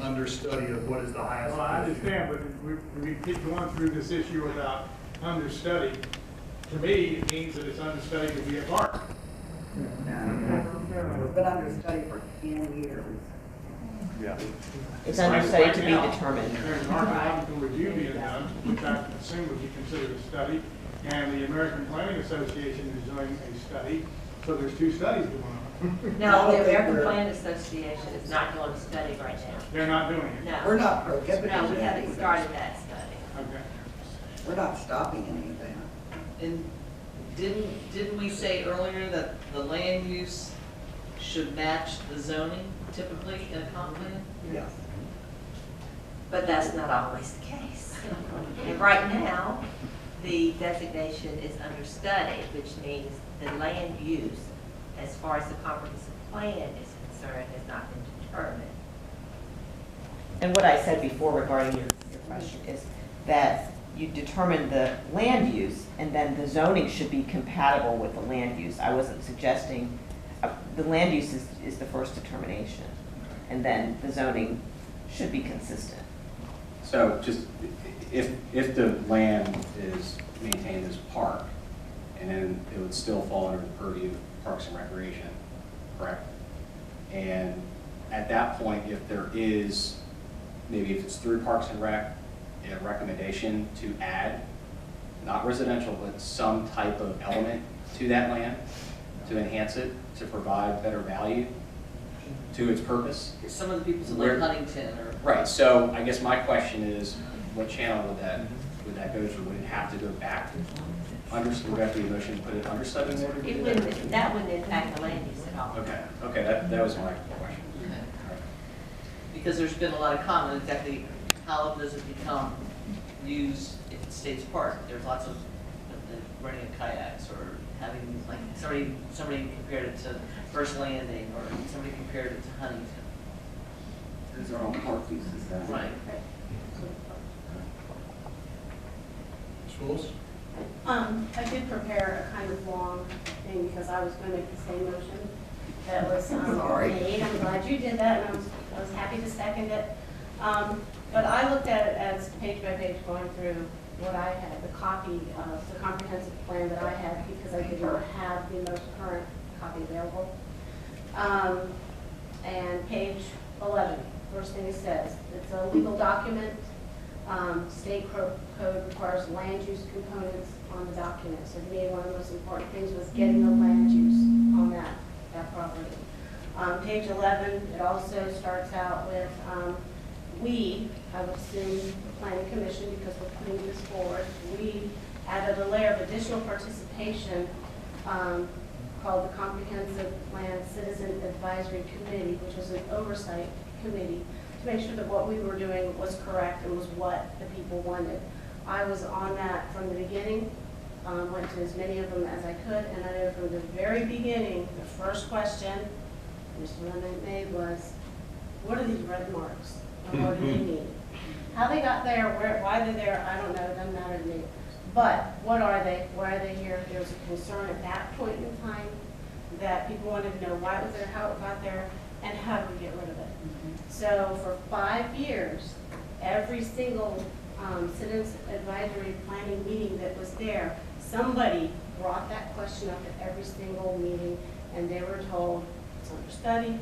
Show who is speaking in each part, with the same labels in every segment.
Speaker 1: understudy of what is the highest.
Speaker 2: Well, I understand, but we keep going through this issue about understudy. To me, it means that it's understudy to be a park.
Speaker 3: It's been understudy for 10 years.
Speaker 1: Yeah.
Speaker 4: It's understudy to be
Speaker 2: Right now,
Speaker 4: determined.
Speaker 2: There's an archaeological review being done, which I assume would be considered a study, and the American Planning Association is doing a study, so there's two studies going on.
Speaker 5: No, the American Planning Association is not doing a study right now.
Speaker 2: They're not doing it.
Speaker 5: No.
Speaker 3: We're not prohibiting
Speaker 5: No, we
Speaker 3: that
Speaker 5: haven't
Speaker 3: either.
Speaker 5: started that study.
Speaker 2: Okay.
Speaker 3: We're not stopping anything.
Speaker 6: And didn't we say earlier that the land use should match the zoning typically in a comp plan?
Speaker 3: Yes.
Speaker 5: But that's not always the case. And right now, the designation is understudy, which means the land use, as far as the comprehensive plan is concerned, has not been determined.
Speaker 4: And what I said before regarding your question is that you determine the land use, and then the zoning should be compatible with the land use. I wasn't suggesting, the land use is the first determination, and then the zoning should be consistent.
Speaker 7: So just, if the land is maintained as park, and then it would still fall under the purview of Parks and Recreation, correct? And at that point, if there is, maybe if it's through Parks and Rec, a recommendation to add, not residential, but some type of element to that land to enhance it, to provide better value to its purpose.
Speaker 6: Some of the people in
Speaker 7: Where-
Speaker 6: like Huntington or.
Speaker 7: Right, so I guess my question is, what channel would that go through? Would it have to go back? Would we have to be motion to put it under study in order to
Speaker 5: It
Speaker 7: do that?
Speaker 5: wouldn't, that wouldn't impact the land use at all.
Speaker 7: Okay, that was my question.
Speaker 6: Because there's been a lot of comment, exactly how does it become used if it stays park? There's lots of running of kayaks or having, like, somebody compared it to First Landing or somebody compared it to Huntington.
Speaker 3: Those are all park uses.
Speaker 6: Right.
Speaker 1: Schools?
Speaker 8: I did prepare a kind of long thing because I was going to make the same motion that was
Speaker 3: Sorry.
Speaker 8: made. I'm glad you did that, and I was happy to second it. But I looked at it as page by page going through what I had, the copy of the comprehensive plan that I had, because I did not have the most current copy available. And page 11, first thing it says, it's a legal document. State code requires land use components on the document. So to me, one of the most important things was getting the land use on that property. Page 11, it also starts out with, I would assume the Planning Commission, because we're putting this forward, we added a layer of additional participation called the Comprehensive Plan Citizen Advisory Committee, which is an oversight committee to make sure that what we were doing was correct and was what the people wanted. I was on that from the beginning, went to as many of them as I could, and I know from the very beginning, the first question Mr. Lemon made was, what are these red marks? And what do they mean? How they got there, why they're there, I don't know, it doesn't matter to me. But what are they? Why are they here? There was a concern at that point in time that people wanted to know why it was there, how it got there, and how do we get rid of it. So for 5 years, every single citizens advisory planning meeting that was there, somebody brought that question up at every single meeting, and they were told, it's under study,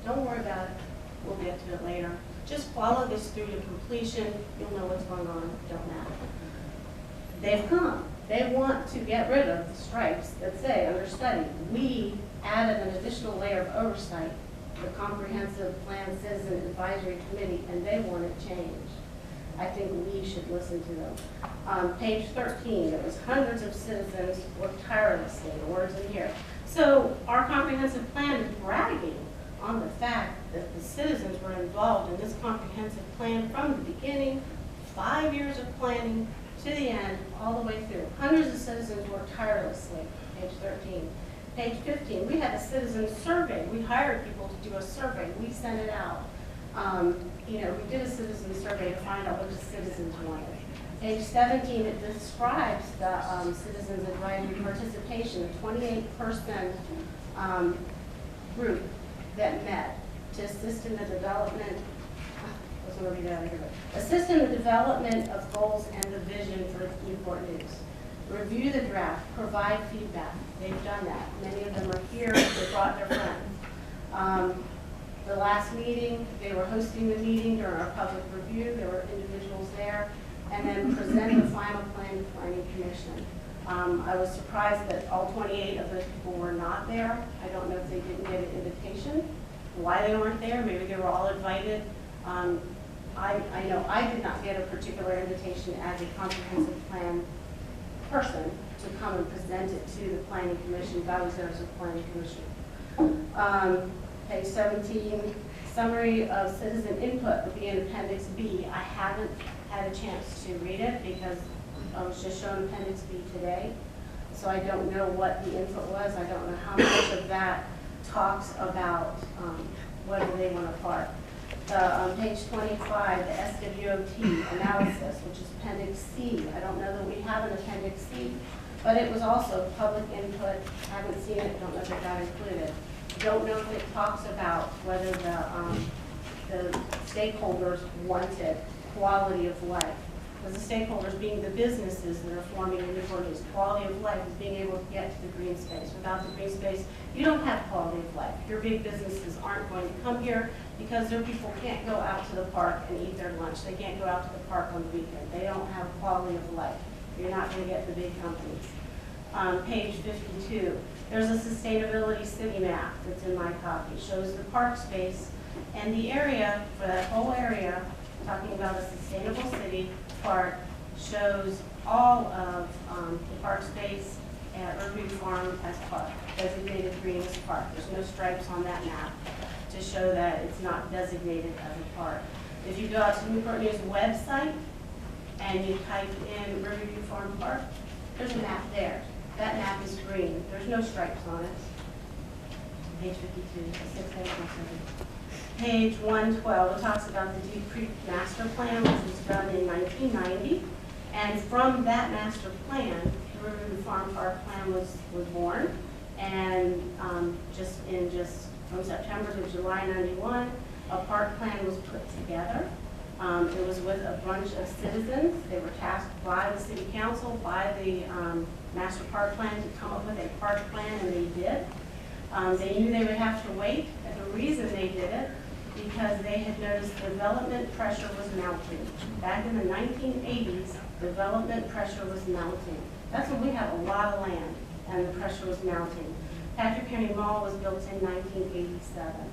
Speaker 8: don't worry about it, we'll get to it later. Just follow this through to completion, you'll know what's going on, don't matter. They've come. They want to get rid of the stripes that say under study. We added an additional layer of oversight, the Comprehensive Plan Citizen Advisory Committee, and they want it changed. I think we should listen to them. Page 13, there was hundreds of citizens worked tirelessly, the words in here. So our comprehensive plan is bragging on the fact that the citizens were involved in this comprehensive plan from the beginning, 5 years of planning, to the end, all the way through. Hundreds of citizens worked tirelessly, page 13. Page 15, we had a citizen survey. We hired people to do a survey. We sent it out. We did a citizen survey to find out what the citizens wanted. Page 17, it describes the citizens advisory participation, a 28-person group that met to assist in the development Doesn't want to read out of here. Assist in the development of goals and the vision for Newport News. Review the draft, provide feedback. They've done that. Many of them are here, they brought their friends. The last meeting, they were hosting the meeting during our public review. There were individuals there, and then present the final plan to Planning Commission. I was surprised that all 28 of those people were not there. I don't know if they didn't get an invitation, why they weren't there. Maybe they were all invited. I know I did not get a particular invitation as a comprehensive plan person to come and present it to the Planning Commission. I was there as a Planning Commission. Page 17, summary of citizen input would be in Appendix B. I haven't had a chance to read it because I was just shown Appendix B today. So I don't know what the input was. I don't know how much of that talks about whether they want to park. On page 25, the SWOT analysis, which is Appendix C. I don't know that we have an Appendix C, but it was also public input. Haven't seen it, don't know if it got included. Don't know if it talks about whether the stakeholders wanted quality of life. Because the stakeholders being the businesses that are forming in Newport News, quality of life is being able to get to the green space. Without the green space, you don't have quality of life. Your big businesses aren't going to come here because their people can't go out to the park and eat their lunch. They can't go out to the park on the weekend. They don't have quality of life. You're not going to get the big companies. Page 52, there's a sustainability city map that's in my copy. It shows the park space and the area, for that whole area, talking about a sustainable city park, shows all of the park space at Riverview Farm as park, designated green as park. There's no stripes on that map to show that it's not designated as a park. If you go out to Newport News website and you type in Riverview Farm Park, there's a map there. That map is green. There's no stripes on it. Page 52, Page 112, it talks about the Deep Creek Master Plan, which was done in 1990. And from that master plan, the Riverview Farm Park Plan was born. And just from September to July 91, a park plan was put together. It was with a bunch of citizens. They were tasked by the city council, by the master park plan to come up with a park plan, and they did. They knew they would have to wait, and the reason they did it, because they had noticed development pressure was mounting. Back in the 1980s, development pressure was mounting. That's when we had a lot of land, and the pressure was mounting. Patrick Henry Mall was built in 1987.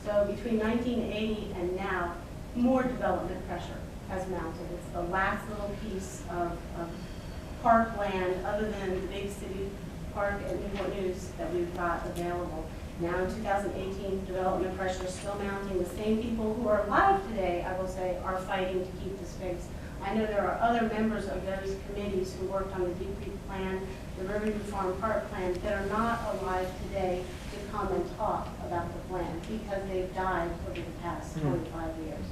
Speaker 8: So between 1980 and now, more development pressure has mounted. It's the last little piece of parkland, other than the big city park at Newport News, that we've got available. Now in 2018, development pressure is still mounting. The same people who are alive today, I will say, are fighting to keep the space. I know there are other members of those committees who worked on the Deep Creek Plan, the Riverview Farm Park Plan, that are not alive today to come and talk about the plan because they've died over the past 25 years.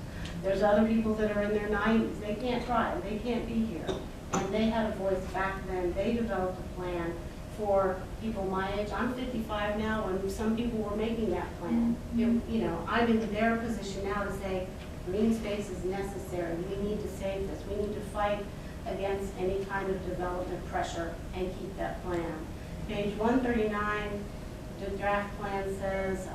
Speaker 8: There's other people that are in their 90s. They can't drive. They can't be here. And they had a voice back then. They developed a plan for people my age. I'm 55 now, and some people were making that plan. You know, I'm in their position now to say, green space is necessary. We need to save this. We need to fight against any kind of development pressure and keep that plan. Page 139, the draft plan says,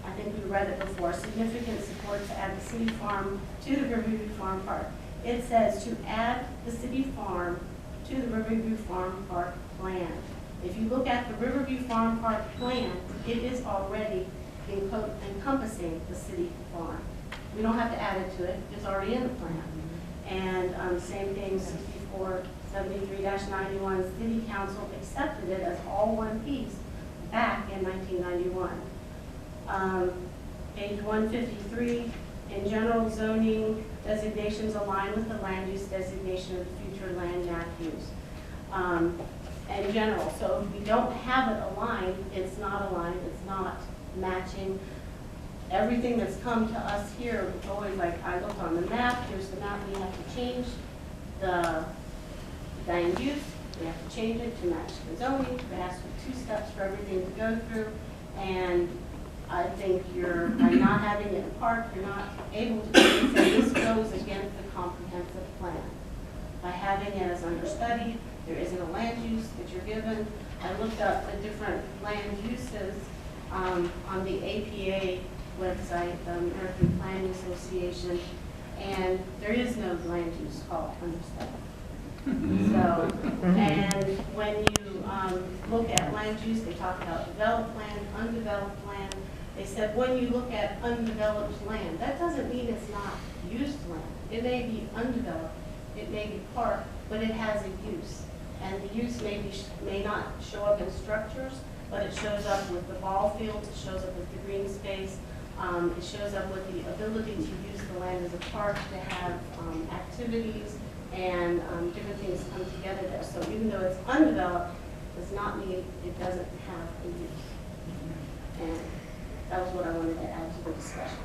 Speaker 8: I think we read it before, significant support to add the city farm to the Riverview Farm Park. It says to add the city farm to the Riverview Farm Park plan. If you look at the Riverview Farm Park plan, it is already encompassing the city farm. We don't have to add it to it, it's already in the plan. And same thing, 6473-91, City Council accepted it as all one piece back in 1991. Page 153, in general, zoning designations align with the land use designation of future land map use. In general, so if we don't have it aligned, it's not aligned, it's not matching. Everything that's come to us here, it's always like, I looked on the map, here's the map, we have to change the land use, we have to change it to match the zoning, there has to be 2 steps for everything to go through, and I think by not having it in park, you're not able to say this goes against the comprehensive plan. By having it as understudy, there isn't a land use that you're given. I looked up the different land uses on the APA website, the American Planning Association, and there is no land use called understudy. So, and when you look at land use, they talk about developed land, undeveloped land. They said when you look at undeveloped land, that doesn't mean it's not used land. It may be undeveloped, it may be park, but it has a use. And the use may not show up in structures, but it shows up with the ball fields, it shows up with the green space, it shows up with the ability to use the land as a park to have activities and different things come together there. So even though it's undeveloped, does not mean it doesn't have a use. And that was what I wanted to add to the discussion.